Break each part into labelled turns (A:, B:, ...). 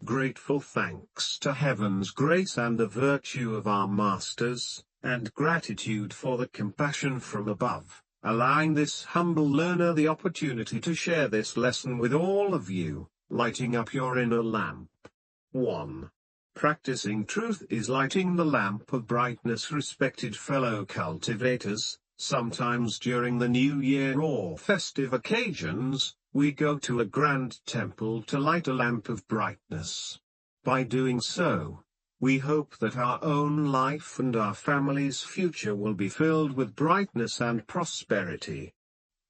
A: grateful thanks to heaven's grace and the virtue of our masters, and gratitude for the compassion from above, allowing this humble learner the opportunity to share this lesson with all of you, lighting up your inner lamp. 1. Practicing truth is lighting the lamp of brightness. Respected fellow cultivators, sometimes during the New Year or festive occasions, we go to a grand temple to light a lamp of brightness. By doing so, we hope that our own life and our family's future will be filled with brightness and prosperity.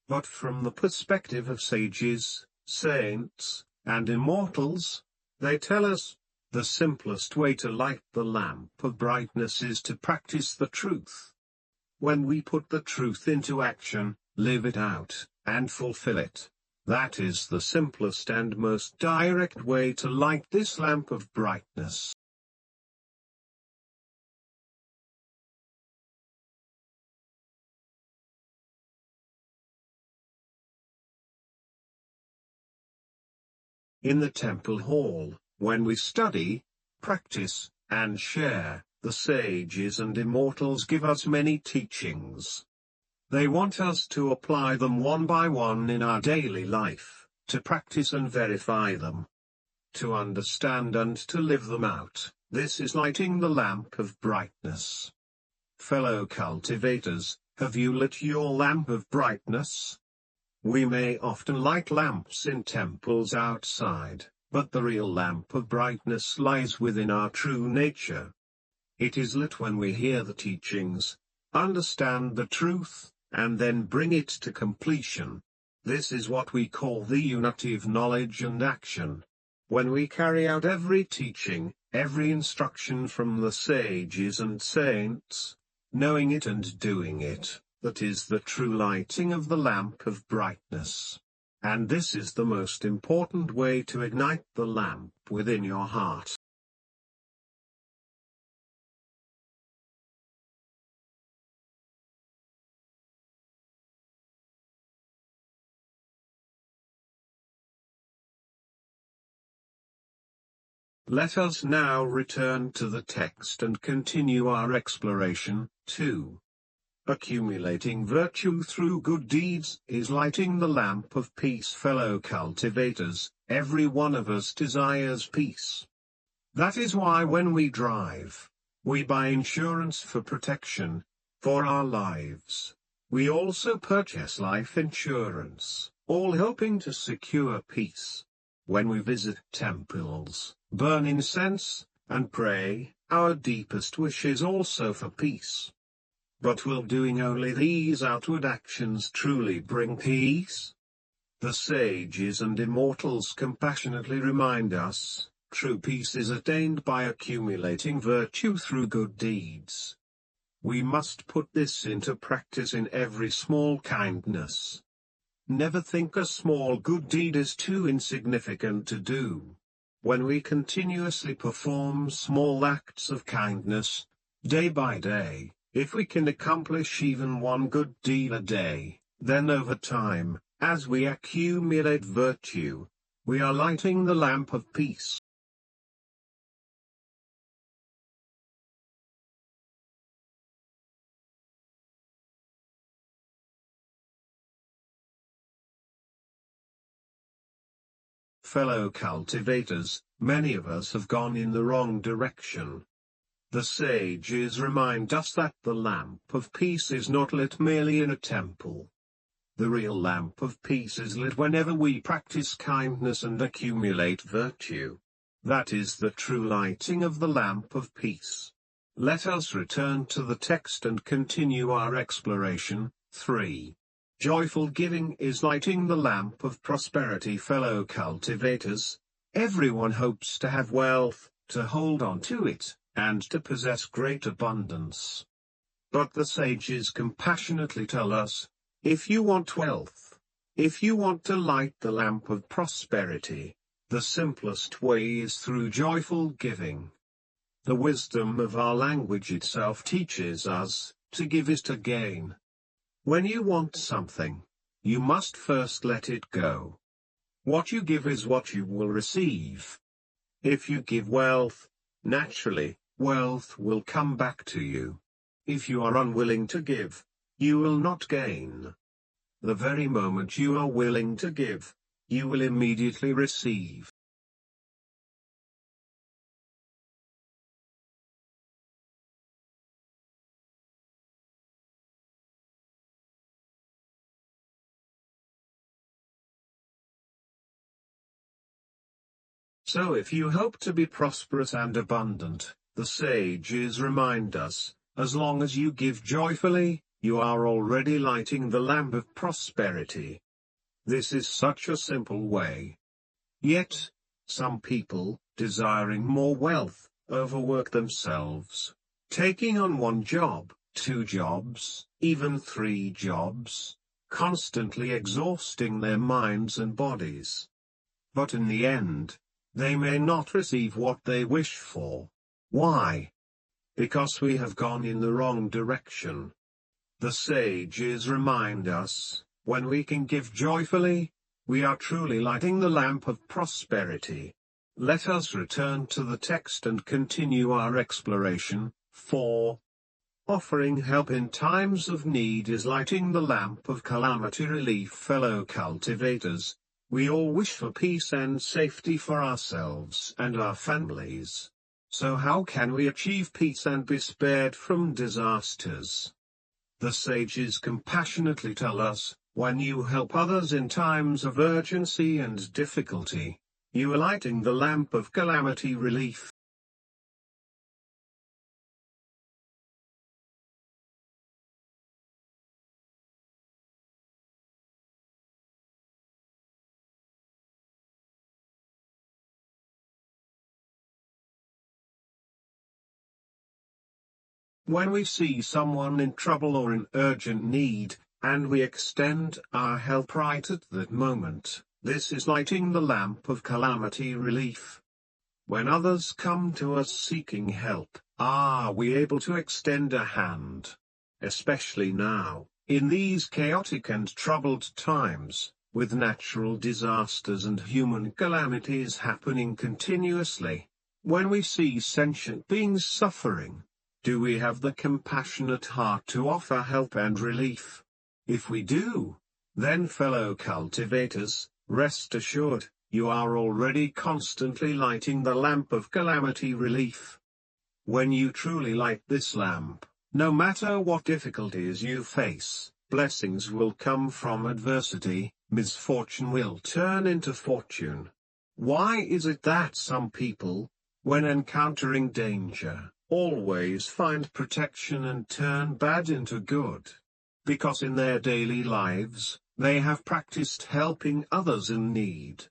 A: But from the perspective of sages, saints, and immortals, they tell us, the simplest way to light the lamp of brightness is to practice the truth. When we put the truth into action, live it out, and fulfill it, that is the simplest and most direct way to light this lamp of brightness. In the temple hall, when we study, practice, and share, the sages and immortals give us many teachings. They want us to apply them one by one in our daily life, to practice and verify them, to understand and to live them out. This is lighting the lamp of brightness. Fellow cultivators, have you lit your lamp of brightness? We may often light lamps in temples outside, but the real lamp of brightness lies within our true nature. It is lit when we hear the teachings, understand the truth, and then bring it to completion. This is what we call the unity of knowledge and action. When we carry out every teaching, every instruction from the sages and saints, knowing it and doing it, that is the true lighting of the lamp of brightness. And this is the most important way to ignite the lamp within your heart. Let us now return to the text and continue our exploration. 2. Accumulating virtue through good deeds is lighting the lamp of peace. Fellow cultivators, every one of us desires peace. That is why when we drive, we buy insurance for protection, for our lives. We also purchase life insurance, all hoping to secure peace. When we visit temples, burn incense, and pray, our deepest wish is also for peace. But will doing only these outward actions truly bring peace? The sages and immortals compassionately remind us, true peace is attained by accumulating virtue through good deeds. We must put this into practice in every small kindness. Never think a small good deed is too insignificant to do. When we continuously perform small acts of kindness, day by day, if we can accomplish even one good deed a day, then over time, as we accumulate virtue, we are lighting the lamp of peace. Fellow cultivators, many of us have gone in the wrong direction. The sages remind us that the lamp of peace is not lit merely in a temple. The real lamp of peace is lit whenever we practice kindness and accumulate virtue. That is the true lighting of the lamp of peace. Let us return to the text and continue our exploration. 3. Joyful giving is lighting the lamp of prosperity. Fellow cultivators, everyone hopes to have wealth, to hold on to it, and to possess great abundance. But the sages compassionately tell us, if you want wealth, if you want to light the lamp of prosperity, the simplest way is through joyful giving. The wisdom of our language itself teaches us, to give is to gain. When you want something, you must first let it go. What you give is what you will receive. If you give wealth, naturally, wealth will come back to you. If you are unwilling to give, you will not gain. The very moment you are willing to give, you will immediately receive. So if you hope to be prosperous and abundant, the sages remind us, as long as you give joyfully, you are already lighting the lamp of prosperity. This is such a simple way. Yet, some people, desiring more wealth, overwork themselves, taking on one job, 2 jobs, even 3 jobs, constantly exhausting their minds and bodies. But in the end, they may not receive what they wish for. Why? Because we have gone in the wrong direction. The sages remind us, when we can give joyfully, we are truly lighting the lamp of prosperity. Let us return to the text and continue our exploration. 4. Offering help in times of need is lighting the lamp of calamity relief. Fellow cultivators, we all wish for peace and safety for ourselves and our families. So how can we achieve peace and be spared from disasters? The sages compassionately tell us, when you help others in times of urgency and difficulty, you are lighting the lamp of calamity relief. When we see someone in trouble or in urgent need, and we extend our help right at that moment, this is lighting the lamp of calamity relief. When others come to us seeking help, are we able to extend a hand? Especially now, in these chaotic and troubled times, with natural disasters and human calamities happening continuously, when we see sentient beings suffering, do we have the compassionate heart to offer help and relief? If we do, then fellow cultivators, rest assured, you are already constantly lighting the lamp of calamity relief. When you truly light this lamp, no matter what difficulties you face, blessings will come from adversity, misfortune will turn into fortune. Why is it that some people, when encountering danger, always find protection and turn bad into good? Because in their daily lives, they have practiced helping others in need.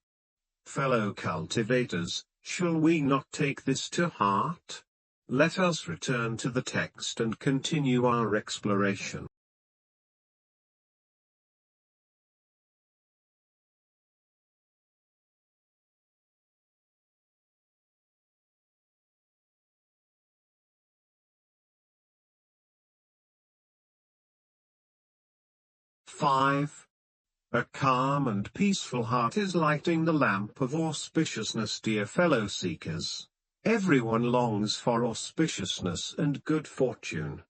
A: Fellow cultivators, shall we not take this to heart? Let us return to the text and continue our exploration. Five. A calm and peaceful heart is lighting the lamp of auspiciousness. Dear fellow seekers, everyone longs for auspiciousness and good fortune.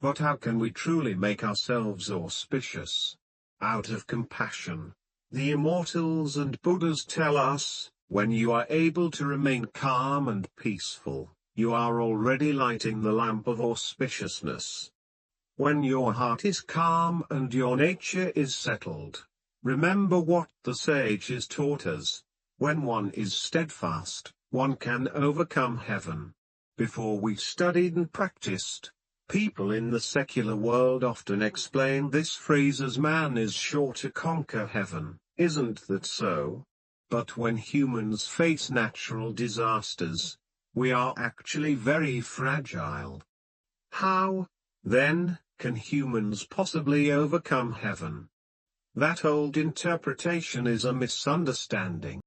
A: But how can we truly make ourselves auspicious? Out of compassion. The immortals and Buddhas tell us, when you are able to remain calm and peaceful, you are already lighting the lamp of auspiciousness. When your heart is calm and your nature is settled, remember what the sages taught us. When one is steadfast, one can overcome heaven. Before we studied and practiced, people in the secular world often explain this phrase as man is sure to conquer heaven. Isn't that so? But when humans face natural disasters, we are actually very fragile. How, then, can humans possibly overcome heaven? That old interpretation is a misunderstanding.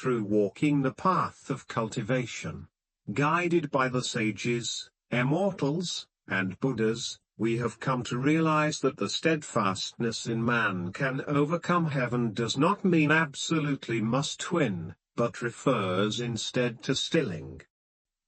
A: through walking the path of cultivation, guided by the sages, immortals, and Buddhas, we have come to realize that the steadfastness in man can overcome heaven does not mean absolutely must win, but refers instead to stilling.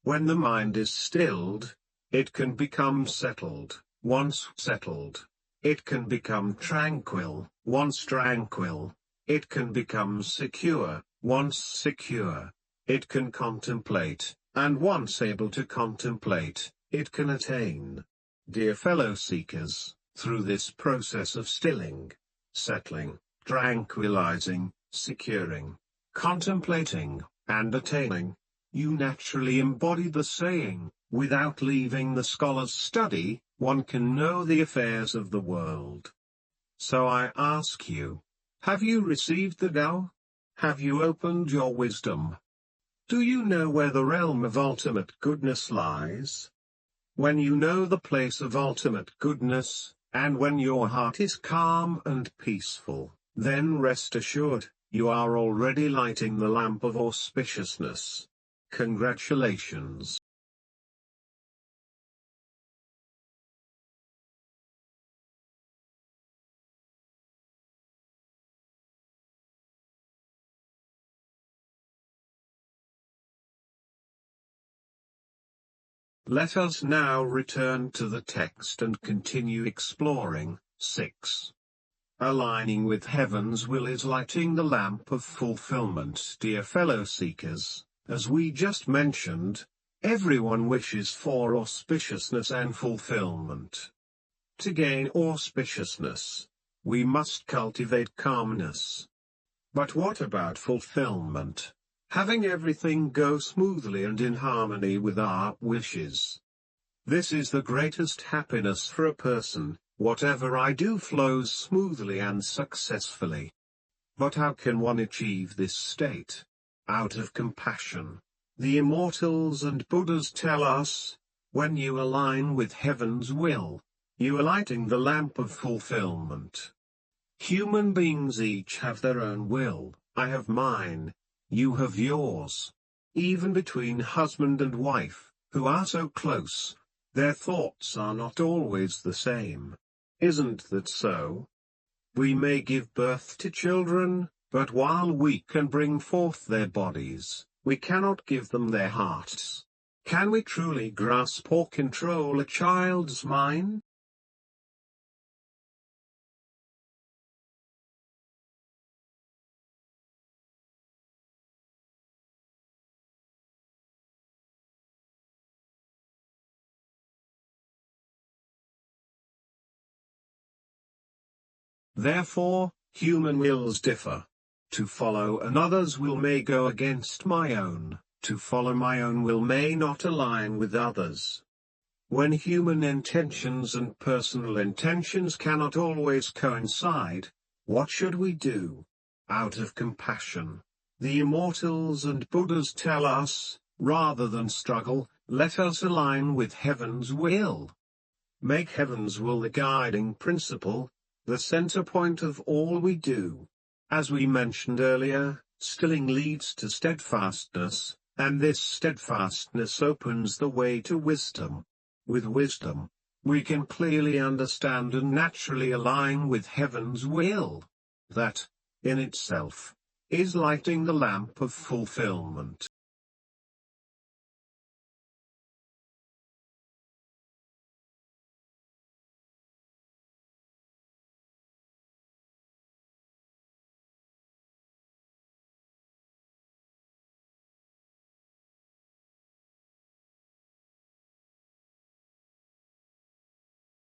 A: When the mind is stilled, it can become settled. Once settled, it can become tranquil. Once tranquil, it can become secure. Once secure, it can contemplate, and once able to contemplate, it can attain. Dear fellow seekers, through this process of stilling, settling, tranquilizing, securing, contemplating, and attaining, you naturally embody the saying, without leaving the scholar's study, one can know the affairs of the world. So I ask you, have you received the Tao? Have you opened your wisdom? Do you know where the realm of ultimate goodness lies? When you know the place of ultimate goodness, and when your heart is calm and peaceful, then rest assured, you are already lighting the lamp of auspiciousness. Congratulations. Let us now return to the text and continue exploring. 6. Aligning with heaven's will is lighting the lamp of fulfillment. Dear fellow seekers, as we just mentioned, everyone wishes for auspiciousness and fulfillment. To gain auspiciousness, we must cultivate calmness. But what about fulfillment? Having everything go smoothly and in harmony with our wishes. This is the greatest happiness for a person. Whatever I do flows smoothly and successfully. But how can one achieve this state? Out of compassion. The immortals and Buddhas tell us, when you align with heaven's will, you are lighting the lamp of fulfillment. Human beings each have their own will. I have mine. You have yours. Even between husband and wife, who are so close, their thoughts are not always the same. Isn't that so? We may give birth to children, but while we can bring forth their bodies, we cannot give them their hearts. Can we truly grasp or control a child's mind? Therefore, human wills differ. To follow another's will may go against my own, to follow my own will may not align with others. When human intentions and personal intentions cannot always coincide, what should we do? Out of compassion, the immortals and Buddhas tell us, rather than struggle, let us align with heaven's will. Make heaven's will the guiding principle, the center point of all we do. As we mentioned earlier, stilling leads to steadfastness, and this steadfastness opens the way to wisdom. With wisdom, we can clearly understand and naturally align with heaven's will. That, in itself, is lighting the lamp of fulfillment.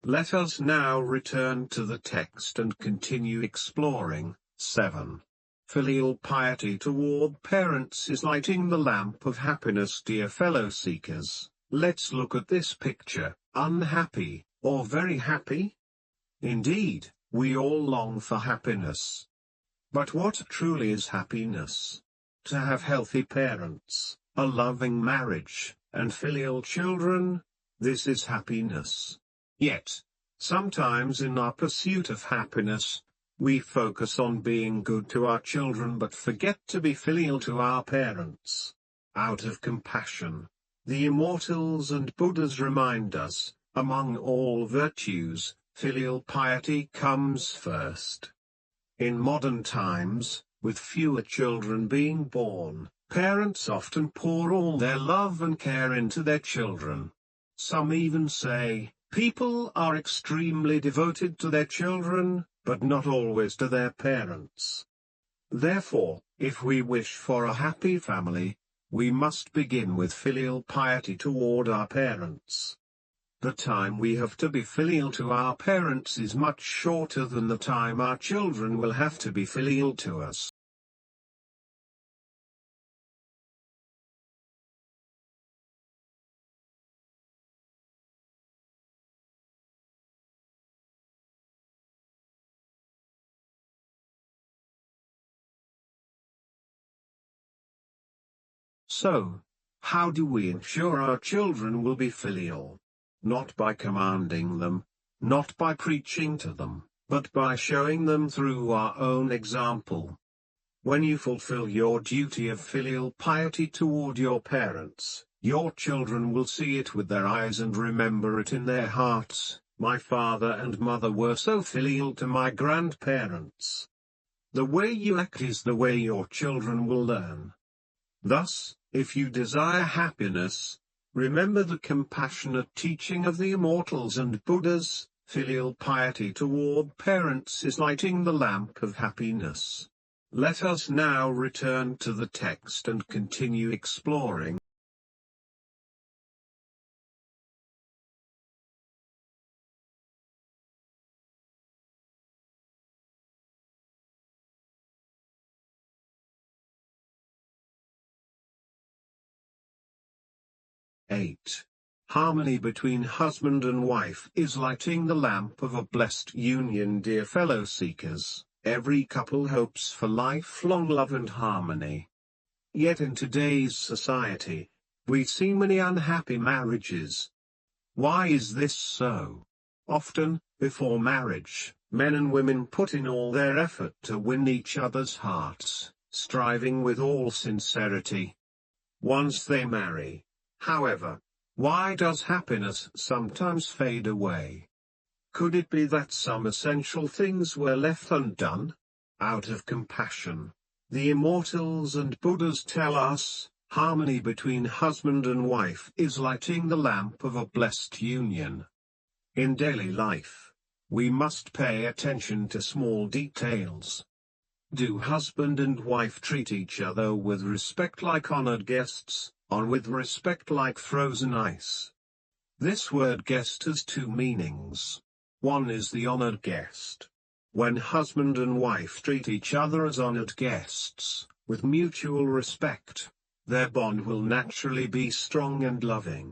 A: Let us now return to the text and continue exploring. 7. Filial piety toward parents is lighting the lamp of happiness. Dear fellow seekers, let's look at this picture. Unhappy, or very happy? Indeed, we all long for happiness. But what truly is happiness? To have healthy parents, a loving marriage, and filial children, this is happiness. Yet, sometimes in our pursuit of happiness, We focus on being good to our children but forget to be filial to our parents. Out of compassion, the immortals and Buddhas remind us, among all virtues, filial piety comes first. In modern times, with fewer children being born, parents often pour all their love and care into their children. Some even say, people are extremely devoted to their children, but not always to their parents. Therefore, if we wish for a happy family, we must begin with filial piety toward our parents. The time we have to be filial to our parents is much shorter than the time our children will have to be filial to us. So, how do we ensure our children will be filial? Not by commanding them, not by preaching to them, but by showing them through our own example. When you fulfill your duty of filial piety toward your parents, your children will see it with their eyes and remember it in their hearts. My father and mother were so filial to my grandparents. The way you act is the way your children will learn. Thus, if you desire happiness, remember the compassionate teaching of the immortals and Buddhas. Filial piety toward parents is lighting the lamp of happiness. Let us now return to the text and continue exploring. (8) Harmony between husband and wife is lighting the lamp of a blessed union. Dear fellow seekers, every couple hopes for lifelong love and harmony. Yet in today's society, we see many unhappy marriages. Why is this so? Often, before marriage, men and women put in all their effort to win each other's hearts, striving with all sincerity. Once they marry, however, why does happiness sometimes fade away? Could it be that some essential things were left undone? Out of compassion, the immortals and Buddhas tell us, harmony between husband and wife is lighting the lamp of a blessed union. In daily life, we must pay attention to small details. Do husband and wife treat each other with respect like honored guests, or with respect like frozen ice? This word guest has two meanings. One is the honored guest. When husband and wife treat each other as honored guests, with mutual respect, their bond will naturally be strong and loving.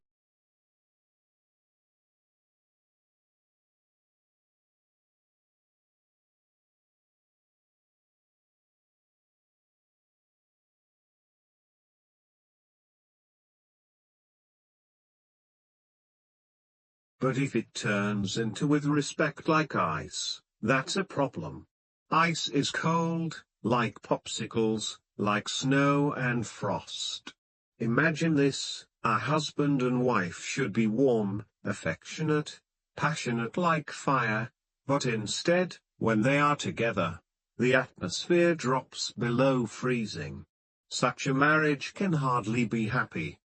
A: But if it turns into with respect like ice, that's a problem. Ice is cold, like popsicles, like snow and frost. Imagine this, a husband and wife should be warm, affectionate, passionate like fire, but instead, when they are together, the atmosphere drops below freezing. Such a marriage can hardly be happy.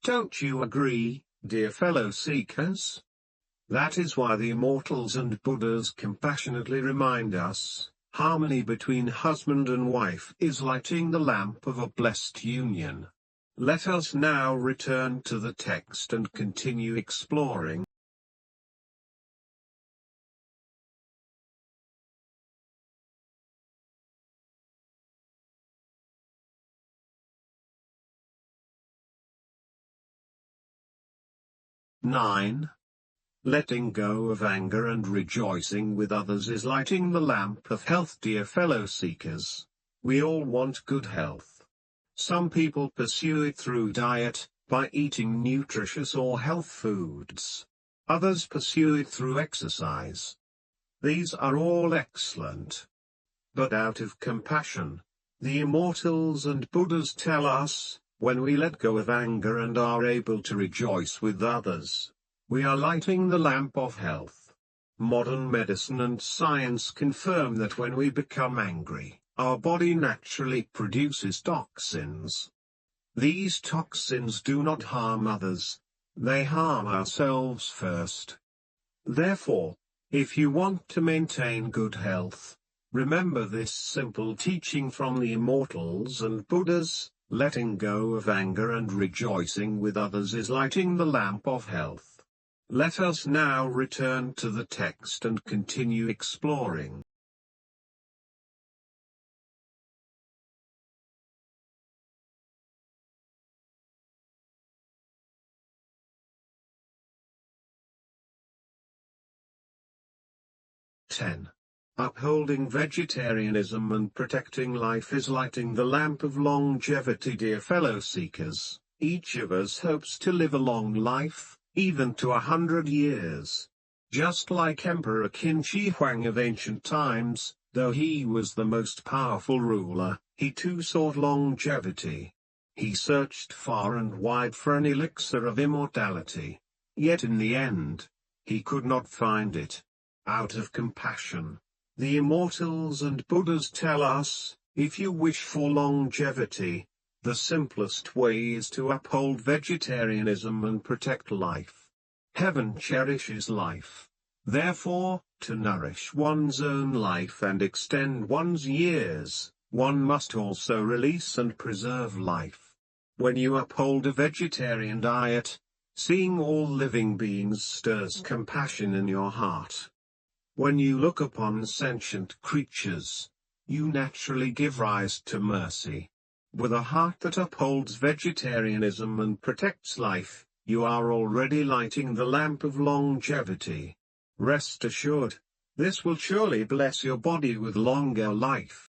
A: Don't you agree, dear fellow seekers? That is why the immortals and Buddhas compassionately remind us, harmony between husband and wife is lighting the lamp of a blessed union. Let us now return to the text and continue exploring. (9) Letting go of anger and rejoicing with others is lighting the lamp of health. Dear fellow seekers, we all want good health. Some people pursue it through diet, by eating nutritious or health foods. Others pursue it through exercise. These are all excellent, but out of compassion. The immortals and Buddhas tell us, when we let go of anger and are able to rejoice with others, we are lighting the lamp of health. Modern medicine and science confirm that when we become angry, our body naturally produces toxins. These toxins do not harm others, they harm ourselves first. Therefore, if you want to maintain good health, remember this simple teaching from the immortals and Buddhas: letting go of anger and rejoicing with others is lighting the lamp of health. Let us now return to the text and continue exploring. Upholding vegetarianism and protecting life is lighting the lamp of longevity. Dear fellow seekers, each of us hopes to live a long life, even to 100 years. Just like Emperor Qin Shi Huang of ancient times, though he was the most powerful ruler, he too sought longevity. He searched far and wide for an elixir of immortality. Yet in the end, he could not find it. Out of compassion, the immortals and Buddhas tell us, if you wish for longevity, the simplest way is to uphold vegetarianism and protect life. Heaven cherishes life. Therefore, to nourish one's own life and extend one's years, one must also release and preserve life. When you uphold a vegetarian diet, seeing all living beings stirs compassion in your heart. When you look upon sentient creatures, you naturally give rise to mercy. With a heart that upholds vegetarianism and protects life, you are already lighting the lamp of longevity. Rest assured, this will surely bless your body with longer life.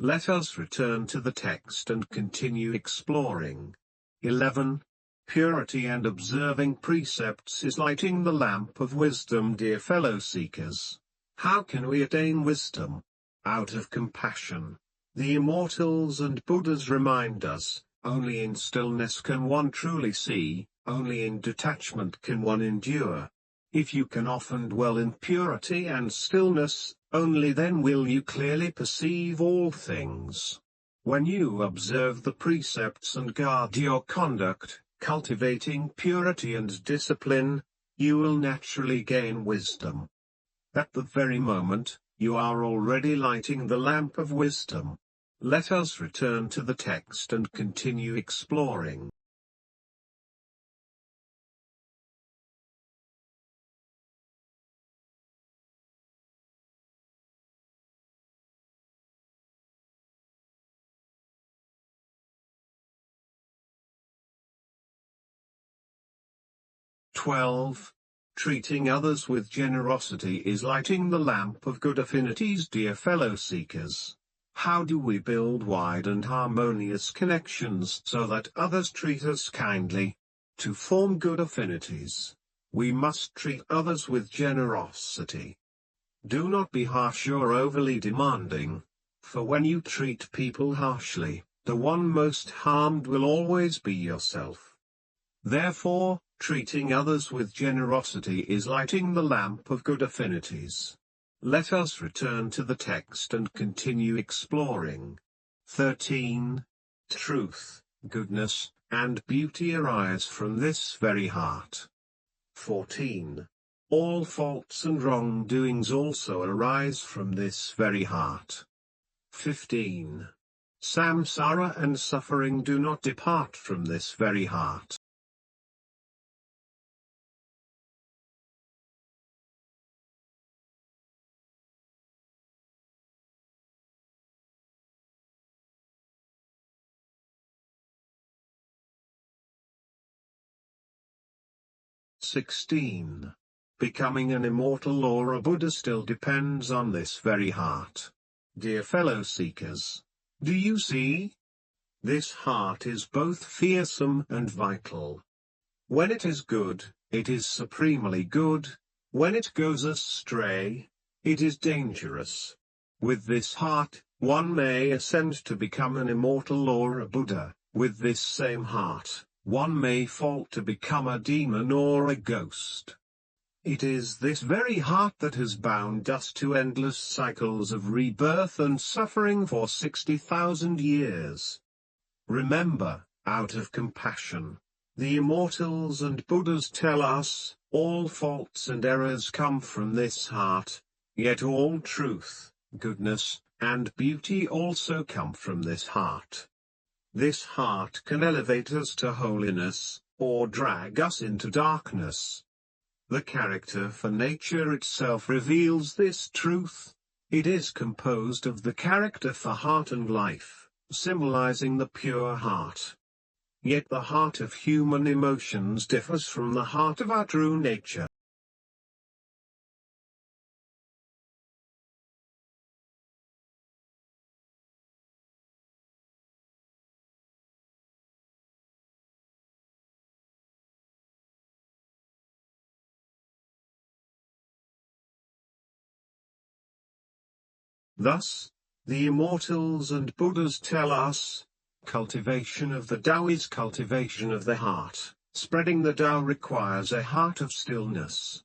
A: Let us return to the text and continue exploring. 11. Purity and observing precepts is lighting the lamp of wisdom. Dear fellow seekers, how can we attain wisdom? Out of compassion. The immortals and Buddhas remind us, only in stillness can one truly see, only in detachment can one endure. If you can often dwell in purity and stillness, only then will you clearly perceive all things. When you observe the precepts and guard your conduct, cultivating purity and discipline, you will naturally gain wisdom. At the very moment, you are already lighting the lamp of wisdom. Let us return to the text and continue exploring. Treating others with generosity is lighting the lamp of good affinities. Dear fellow seekers, how do we build wide and harmonious connections so that others treat us kindly? To form good affinities, we must treat others with generosity. Do not be harsh or overly demanding, for when you treat people harshly, the one most harmed will always be yourself. Therefore, treating others with generosity is lighting the lamp of good affinities. Let us return to the text and continue exploring. 13. Truth, goodness, and beauty arise from this very heart. 14. All faults and wrongdoings also arise from this very heart. 15. Samsara and suffering do not depart from this very heart. 16. Becoming an immortal or a Buddha still depends on this very heart. Dear fellow seekers, Do you see? This heart is both fearsome and vital. When it is good, it is supremely good. When it goes astray, it is dangerous. With this heart, one may ascend to become an immortal or a Buddha. With this same heart, one may fall to become a demon or a ghost. It is this very heart that has bound us to endless cycles of rebirth and suffering for 60,000 years. Remember, out of compassion, the immortals and Buddhas tell us, all faults and errors come from this heart, yet all truth, goodness, and beauty also come from this heart. This heart can elevate us to holiness, or drag us into darkness. The character for nature itself reveals this truth. It is composed of the character for heart and life, symbolizing the pure heart. Yet the heart of human emotions differs from the heart of our true nature. Thus, the immortals and Buddhas tell us, cultivation of the Tao is cultivation of the heart. Spreading the Tao requires a heart of stillness.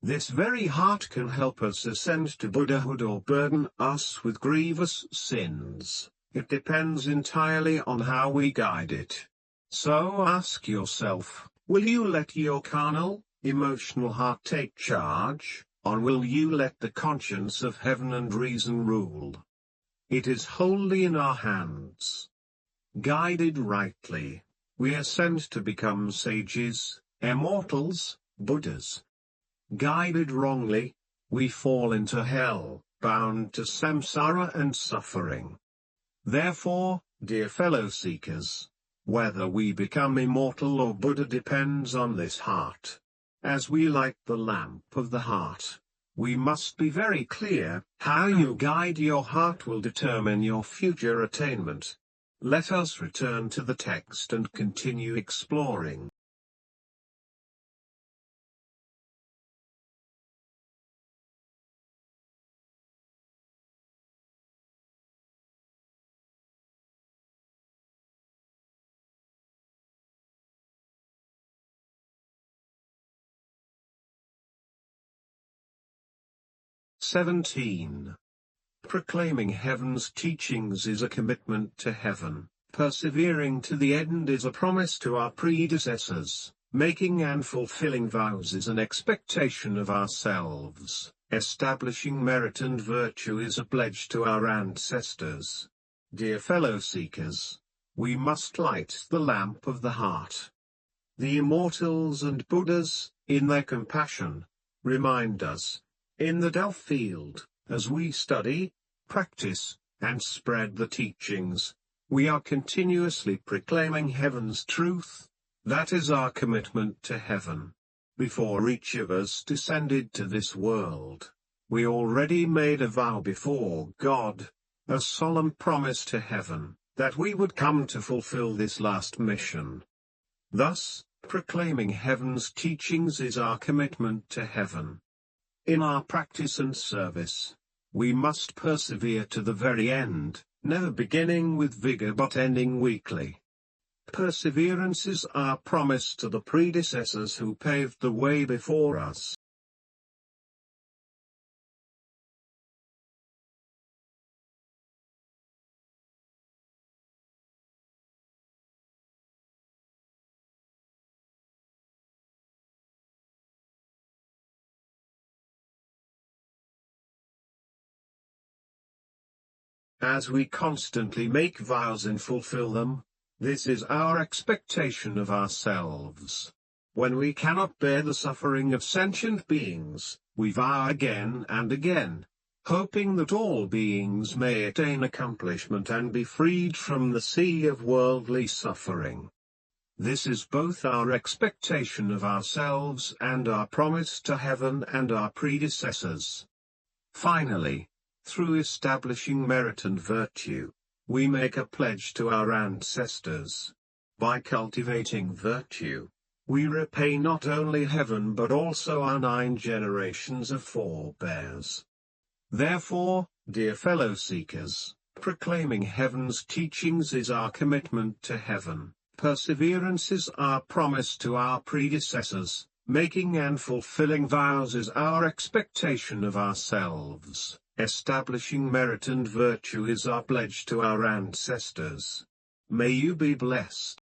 A: This very heart can help us ascend to Buddhahood or burden us with grievous sins. It depends entirely on how we guide it. So ask yourself, will you let your carnal, emotional heart take charge, or will you let the conscience of heaven and reason rule? It is wholly in our hands. Guided rightly, we ascend to become sages, immortals, Buddhas. Guided wrongly, we fall into hell, bound to samsara and suffering. Therefore, dear fellow seekers, whether we become immortal or Buddha depends on this heart. As we light the lamp of the heart, we must be very clear, how you guide your heart will determine your future attainment. Let us return to the text and continue exploring. (17) Proclaiming heaven's teachings is a commitment to heaven. Persevering to the end is a promise to our predecessors. Making and fulfilling vows is an expectation of ourselves. Establishing merit and virtue is a pledge to our ancestors. Dear fellow seekers, we must light the lamp of the heart. The immortals and Buddhas, in their compassion, remind us, in the Tao field, as we study, practice, and spread the teachings, we are continuously proclaiming heaven's truth. That is our commitment to heaven. Before each of us descended to this world, we already made a vow before God, a solemn promise to heaven, that we would come to fulfill this last mission. Thus, proclaiming heaven's teachings is our commitment to heaven. In our practice and service, we must persevere to the very end, never beginning with vigor but ending weakly. Perseverance is our promise to the predecessors who paved the way before us. As we constantly make vows and fulfill them, this is our expectation of ourselves. When we cannot bear the suffering of sentient beings, we vow again and again, hoping that all beings may attain accomplishment and be freed from the sea of worldly suffering. This is both our expectation of ourselves and our promise to heaven and our predecessors. Finally, through establishing merit and virtue, we make a pledge to our ancestors. By cultivating virtue, we repay not only heaven but also our 9 generations of forebears. Therefore, dear fellow seekers, proclaiming heaven's teachings is our commitment to heaven, perseverance is our promise to our predecessors, making and fulfilling vows is our expectation of ourselves, establishing merit and virtue is our pledge to our ancestors. May you be blessed.